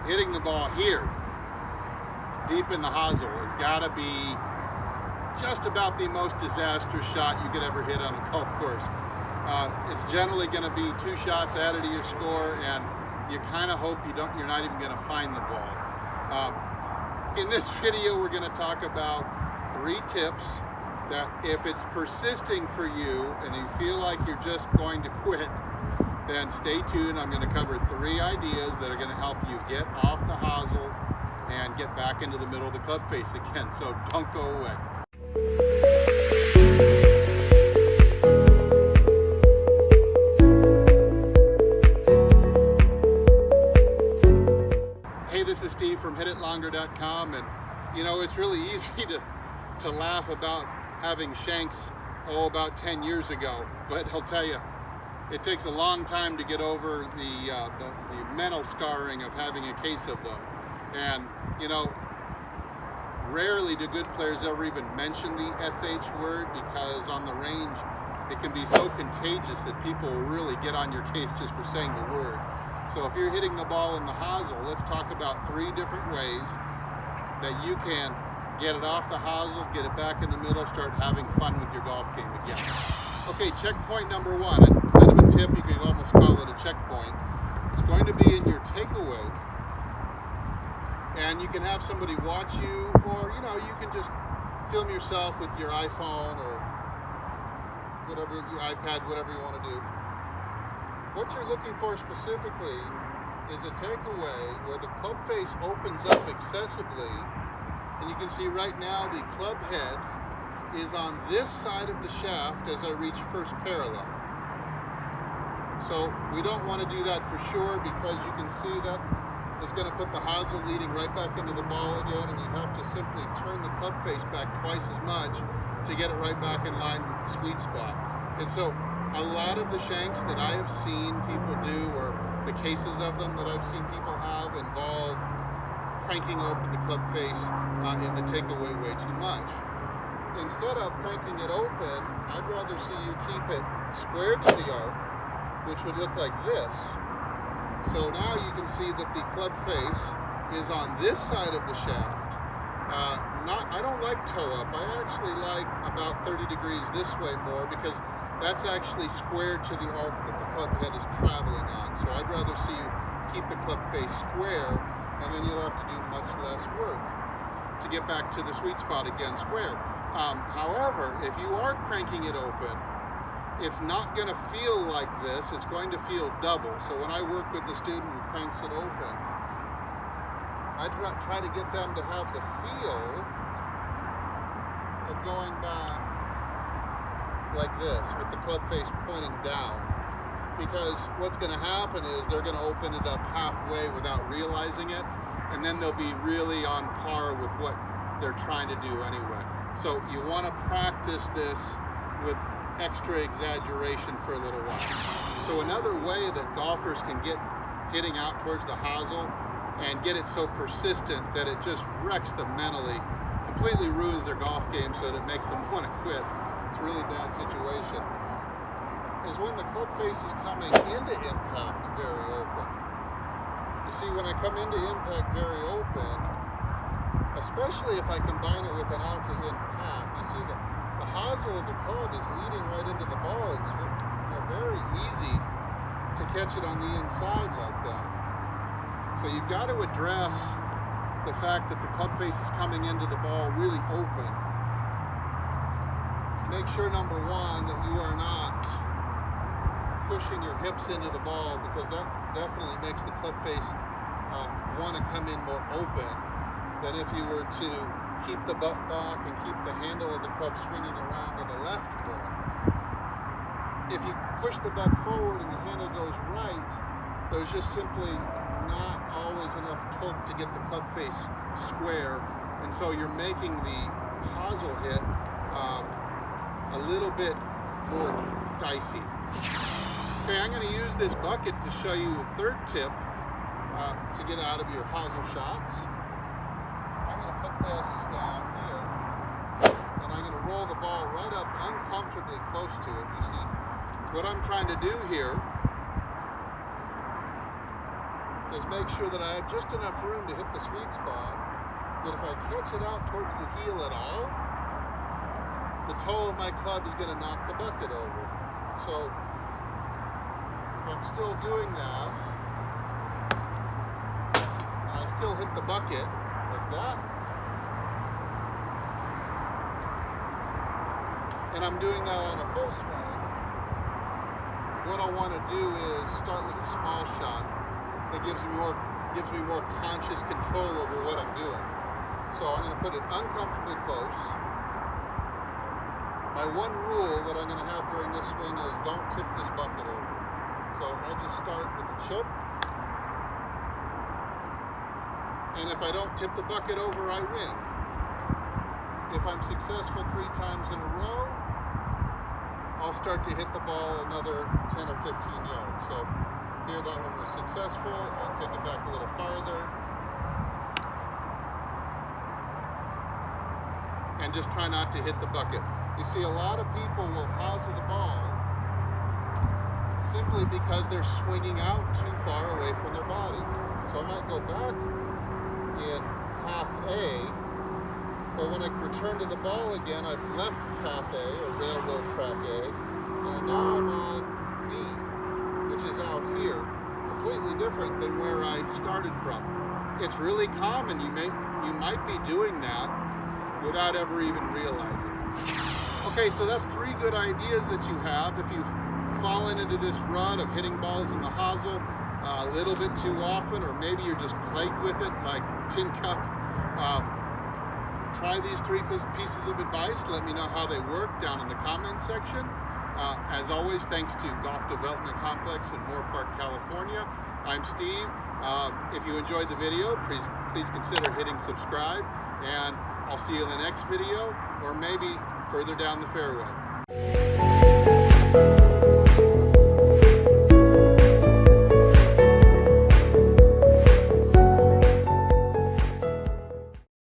hitting the ball here, deep in the hosel, has got to be just about the most disastrous shot you could ever hit on a golf course. It's generally going to be 2 shots added to your score, and you kind of hope you're not even going to find the ball. In this video, we're going to talk about 3 tips that if it's persisting for you and you feel like you're just going to quit, then stay tuned. I'm going to cover 3 ideas that are going to help you get off the hosel and get back into the middle of the club face again. So don't go away. Hey, this is Steve from HitItLonger.com, and you know, it's really easy to laugh about having shanks about 10 years ago, but I'll tell you, it takes a long time to get over the mental scarring of having a case of them. And you know, rarely do good players ever even mention the SH word, because on the range it can be so contagious that people will really get on your case just for saying the word. So if you're hitting the ball in the hosel, let's talk about 3 different ways that you can get it off the hosel, get it back in the middle, start having fun with your golf game again. Okay, checkpoint number 1, instead of a tip, you could almost call it a checkpoint. It's going to be in your takeaway, and you can have somebody watch you, or you know, you can just film yourself with your iPhone or whatever, your iPad, whatever you want to do. What you're looking for specifically is a takeaway where the club face opens up excessively. And you can see right now the club head is on this side of the shaft as I reach first parallel. So we don't want to do that for sure, because you can see that it's going to put the hosel leading right back into the ball again, and you have to simply turn the club face back twice as much to get it right back in line with the sweet spot. And so a lot of the shanks that I have seen people do, or the cases of them that I've seen people have, involve cranking open the club face in the takeaway way too much. Instead of cranking it open, I'd rather see you keep it square to the arc, which would look like this. So now you can see that the club face is on this side of the shaft. I don't like toe up. I actually like about 30 degrees this way more, because that's actually square to the arc that the club head is traveling on. So I'd rather see you keep the club face square, and then you'll have to do much less work to get back to the sweet spot again, square. However, if you are cranking it open, it's not going to feel like this. It's going to feel double. So when I work with a student who cranks it open, I try to get them to have the feel of going back like this, with the club face pointing down. Because what's going to happen is they're going to open it up halfway without realizing it, and then they'll be really on par with what they're trying to do anyway. So you want to practice this with extra exaggeration for a little while. So another way that golfers can get hitting out towards the hosel and get it so persistent that it just wrecks them mentally, completely ruins their golf game so that it makes them want to quit. It's a really bad situation, is when the club face is coming into impact very open. You see, when I come into impact very open, especially if I combine it with an out to in path, you see the hosel of the club is leading right into the ball. It's very easy to catch it on the inside like that. So you've got to address the fact that the club face is coming into the ball really open. Make sure, number 1, that you are not pushing your hips into the ball, because that definitely makes the club face want to come in more open than if you were to keep the butt back and keep the handle of the club swinging around to the left more. If you push the butt forward and the handle goes right, there's just simply not always enough torque to get the club face square, and so you're making the hosel hit a little bit more dicey. Okay, I'm going to use this bucket to show you a 3rd tip to get out of your hosel shots. I'm going to put this down here, and I'm going to roll the ball right up uncomfortably close to it. You see, what I'm trying to do here is make sure that I have just enough room to hit the sweet spot, that if I catch it out towards the heel at all, the toe of my club is going to knock the bucket over. So if I'm still doing that, I still hit the bucket like that, and I'm doing that on a full swing. What I want to do is start with a small shot that gives me more conscious control over what I'm doing. So I'm going to put it uncomfortably close. My one rule that I'm going to have during this swing is don't tip this bucket over. So I just start with the chip, and if I don't tip the bucket over, I win. If I'm successful 3 times in a row, I'll start to hit the ball another 10 or 15 yards. So here that one was successful. I'll take it back a little farther. And just try not to hit the bucket. You see, a lot of people will hosel the ball simply because they're swinging out too far away from their body. So I might go back in path A, but when I return to the ball again, I've left path A, or railroad track A, and now I'm on B, which is out here, completely different than where I started from. It's really common. You might be doing that without ever even realizing it. Okay, so that's 3 good ideas that you have if you've fallen into this rut of hitting balls in the hosel a little bit too often, or maybe you're just plagued with it like Tin Cup. Try these 3 pieces of advice. Let me know how they work down in the comments section. As always, thanks to Golf Development Complex in Moore Park, California. I'm Steve. If you enjoyed the video, please consider hitting subscribe, and I'll see you in the next video, or maybe further down the fairway.